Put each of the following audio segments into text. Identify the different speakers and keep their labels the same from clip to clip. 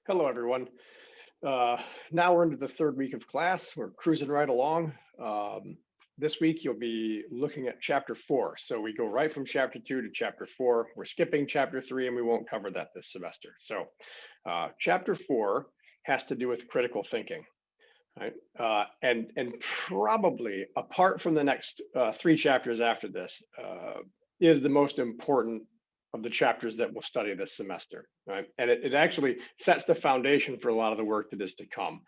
Speaker 1: Hello, everyone. Uh, Now we're into the third week of class. We're cruising right along. This week, you'll be looking at chapter 4. So we go right from chapter 2 to chapter 4. We're skipping chapter 3, and we won't cover that this semester. So chapter 4 has to do with critical thinking, right? And probably apart from the next three chapters after this, is the most important of the chapters that we'll study this semester, right? And it actually sets the foundation for a lot of the work that is to come.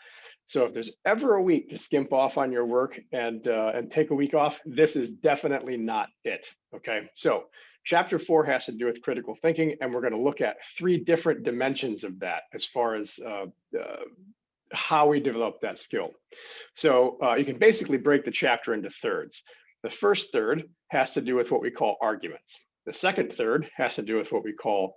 Speaker 1: So if there's ever a week to skimp off on your work and take a week off, this is definitely not it. Okay, so chapter 4 has to do with critical thinking, and we're going to look at three different dimensions of that as far as how we develop that skill. So you can basically break the chapter into thirds. The first third has to do with what we call arguments. The second third has to do with what we call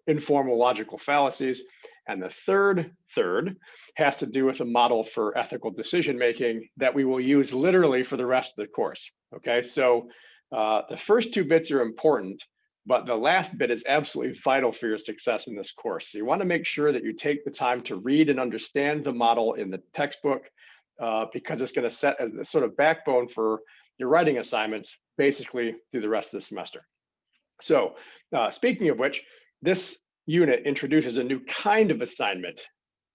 Speaker 1: informal logical fallacies. And the third has to do with a model for ethical decision making that we will use literally for the rest of the course. Okay, so the first two bits are important, but the last bit is absolutely vital for your success in this course. So you want to make sure that you take the time to read and understand the model in the textbook because it's going to set as the sort of backbone for your writing assignments basically through the rest of the semester. So speaking of which, this unit introduces a new kind of assignment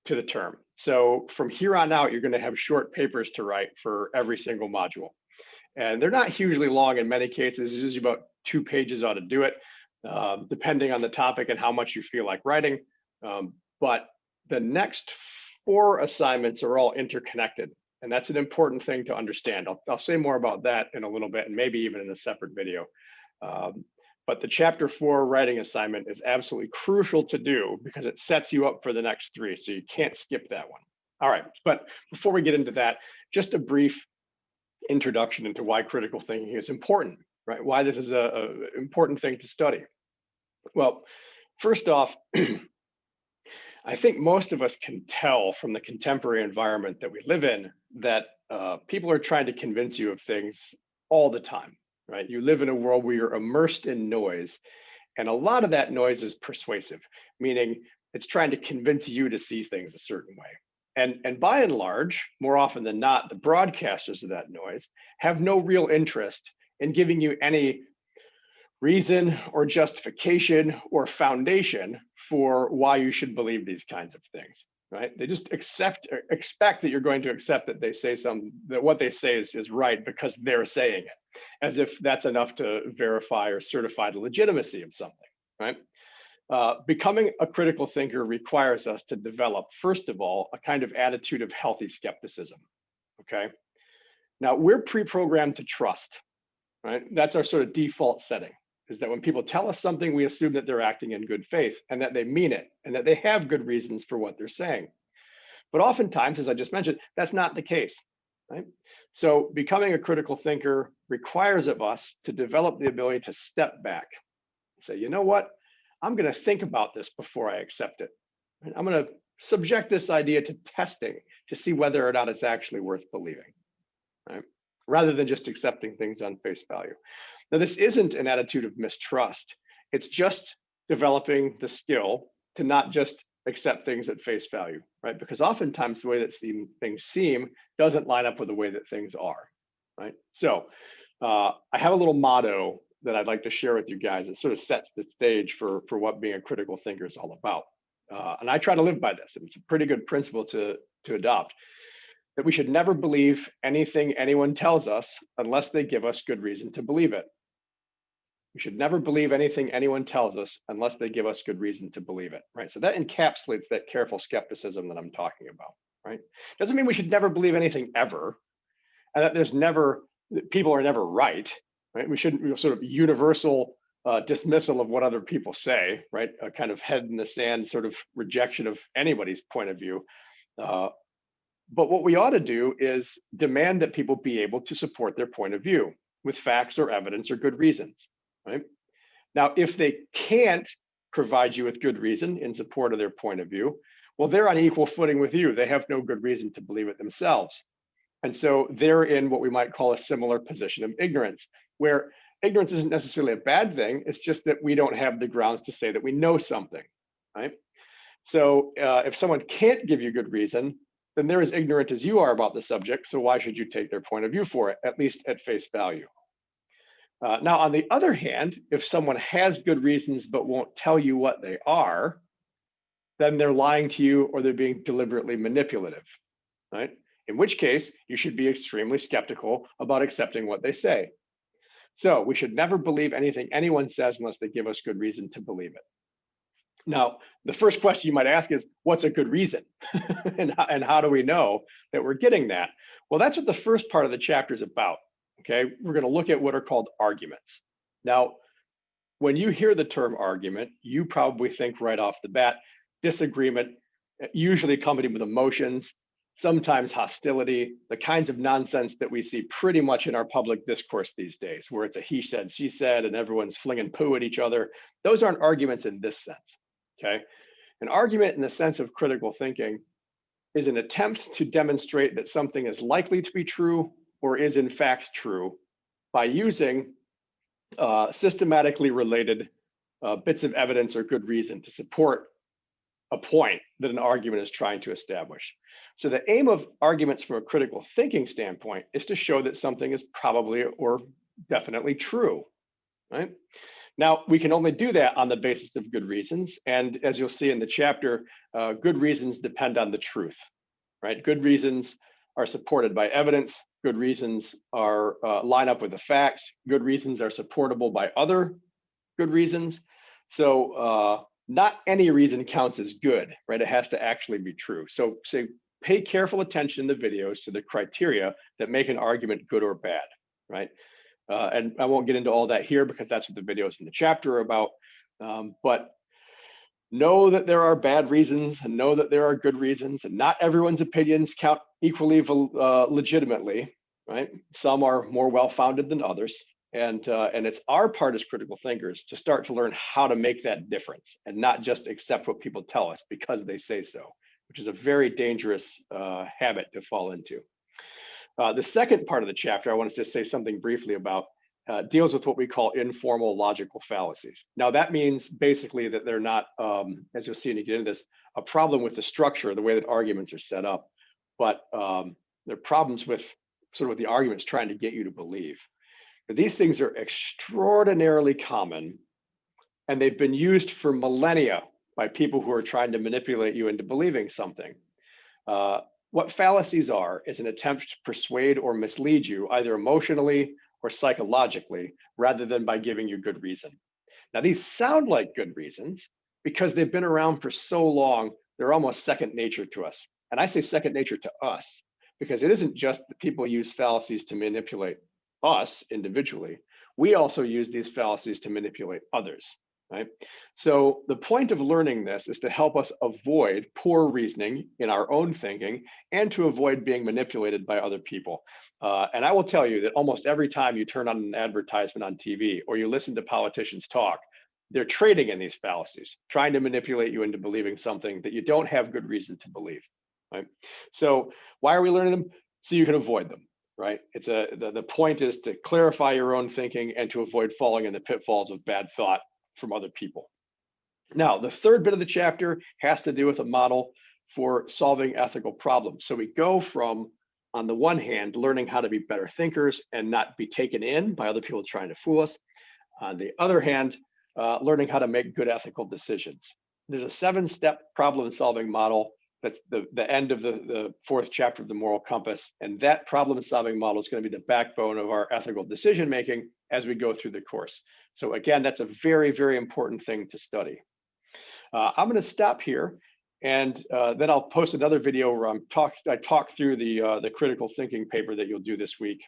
Speaker 1: to the term. So from here on out, you're going to have short papers to write for every single module. And they're not hugely long in many cases. It's usually about 2 pages ought to do it, depending on the topic and how much you feel like writing. But the next 4 assignments are all interconnected. And that's an important thing to understand. I'll say more about that in a little bit, and maybe even in a separate video. But the chapter 4 writing assignment is absolutely crucial to do because it sets you up for the next 3. So you can't skip that one. All right, but before we get into that, just a brief introduction into why critical thinking is important, right? Why this is a important thing to study. Well, first off, I think most of us can tell from the contemporary environment that we live in that people are trying to convince you of things all the time, right? You live in a world where you're immersed in noise, and a lot of that noise is persuasive, meaning it's trying to convince you to see things a certain way. And by and large, more often than not, the broadcasters of that noise have no real interest in giving you any reason or justification or foundation for why you should believe these kinds of things, right? They just expect that you're going to accept that they say something, that what they say is right because they're saying it, as if that's enough to verify or certify the legitimacy of something, right? Becoming a critical thinker requires us to develop, first of all, a kind of attitude of healthy skepticism, okay? Now, we're pre-programmed to trust, right? That's our sort of default setting, is that when people tell us something, we assume that they're acting in good faith and that they mean it and that they have good reasons for what they're saying. But oftentimes, as I just mentioned, that's not the case, right? So becoming a critical thinker requires of us to develop the ability to step back and say, you know what? I'm going to think about this before I accept it. I'm going to subject this idea to testing to see whether or not it's actually worth believing, right? Rather than just accepting things on face value. Now, this isn't an attitude of mistrust. It's just developing the skill to not just accept things at face value, right? Because oftentimes the way that things seem doesn't line up with the way that things are, right? So I have a little motto that I'd like to share with you guys. It sort of sets the stage for what being a critical thinker is all about. And I try to live by this, and it's a pretty good principle to adopt, that we should never believe anything anyone tells us unless they give us good reason to believe it. We should never believe anything anyone tells us unless they give us good reason to believe it, right? So that encapsulates that careful skepticism that I'm talking about, right? Doesn't mean we should never believe anything ever, and that people are never right, right? We shouldn't sort of universal dismissal of what other people say, right? A kind of head in the sand sort of rejection of anybody's point of view. But what we ought to do is demand that people be able to support their point of view with facts or evidence or good reasons, right? Now, if they can't provide you with good reason in support of their point of view, well, they're on equal footing with you. They have no good reason to believe it themselves. And so they're in what we might call a similar position of ignorance, where ignorance isn't necessarily a bad thing. It's just that we don't have the grounds to say that we know something, right? So if someone can't give you good reason, then they're as ignorant as you are about the subject. So why should you take their point of view for it, at least at face value? Now, on the other hand, if someone has good reasons but won't tell you what they are, then they're lying to you or they're being deliberately manipulative, right? In which case, you should be extremely skeptical about accepting what they say. So we should never believe anything anyone says unless they give us good reason to believe it. Now, the first question you might ask is, what's a good reason? and how do we know that we're getting that? Well, that's what the first part of the chapter is about. Okay, we're going to look at what are called arguments. Now, when you hear the term argument, you probably think right off the bat, disagreement, usually accompanied with emotions, sometimes hostility, the kinds of nonsense that we see pretty much in our public discourse these days, where it's a he said, she said, and everyone's flinging poo at each other. Those aren't arguments in this sense, okay? An argument in the sense of critical thinking is an attempt to demonstrate that something is likely to be true or is in fact true by using systematically related bits of evidence or good reason to support a point that an argument is trying to establish. So the aim of arguments from a critical thinking standpoint is to show that something is probably or definitely true, right? Now, we can only do that on the basis of good reasons. And as you'll see in the chapter, good reasons depend on the truth, right? Good reasons are supported by evidence. Good reasons are line up with the facts. Good reasons are supportable by other good reasons. So not any reason counts as good, right? It has to actually be true. So pay careful attention in the videos to the criteria that make an argument good or bad, right? And I won't get into all that here because that's what the videos in the chapter are about. But know that there are bad reasons and know that there are good reasons, and not everyone's opinions count equally legitimately, right? Some are more well-founded than others. And it's our part as critical thinkers to start to learn how to make that difference and not just accept what people tell us because they say so, which is a very dangerous habit to fall into. The second part of the chapter, I want to just say something briefly about, deals with what we call informal logical fallacies. Now, that means basically that they're not, as you'll see when you get into this, a problem with the structure, the way that arguments are set up, but they're problems with sort of what the argument's trying to get you to believe. But these things are extraordinarily common, and they've been used for millennia by people who are trying to manipulate you into believing something. What fallacies are is an attempt to persuade or mislead you either emotionally or psychologically, rather than by giving you good reason. Now, these sound like good reasons because they've been around for so long, they're almost second nature to us. And I say second nature to us because it isn't just that people use fallacies to manipulate us individually. We also use these fallacies to manipulate others, right? So the point of learning this is to help us avoid poor reasoning in our own thinking and to avoid being manipulated by other people. And I will tell you that almost every time you turn on an advertisement on TV or you listen to politicians talk, they're trading in these fallacies, trying to manipulate you into believing something that you don't have good reason to believe, right? So why are we learning them? So you can avoid them, right? The point is to clarify your own thinking and to avoid falling in the pitfalls of bad thought from other people. Now, the third bit of the chapter has to do with a model for solving ethical problems. So we go from, on the one hand, learning how to be better thinkers and not be taken in by other people trying to fool us. On the other hand, learning how to make good ethical decisions. There's a 7-step problem-solving model that's the end of the fourth chapter of the Moral Compass. And that problem-solving model is going to be the backbone of our ethical decision-making as we go through the course. So again, that's a very, very important thing to study. I'm going to stop here, and then I'll post another video where I talk through the critical thinking paper that you'll do this week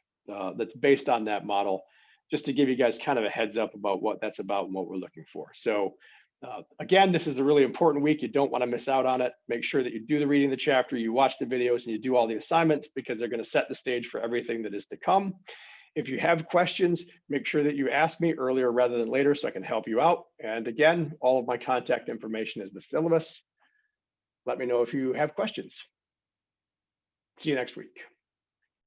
Speaker 1: that's based on that model, just to give you guys kind of a heads up about what that's about and what we're looking for. So again, this is a really important week. You don't want to miss out on it. Make sure that you do the reading of the chapter, you watch the videos, and you do all the assignments because they're going to set the stage for everything that is to come. If you have questions, make sure that you ask me earlier rather than later so I can help you out. And again, all of my contact information is the syllabus. Let me know if you have questions. See you next week.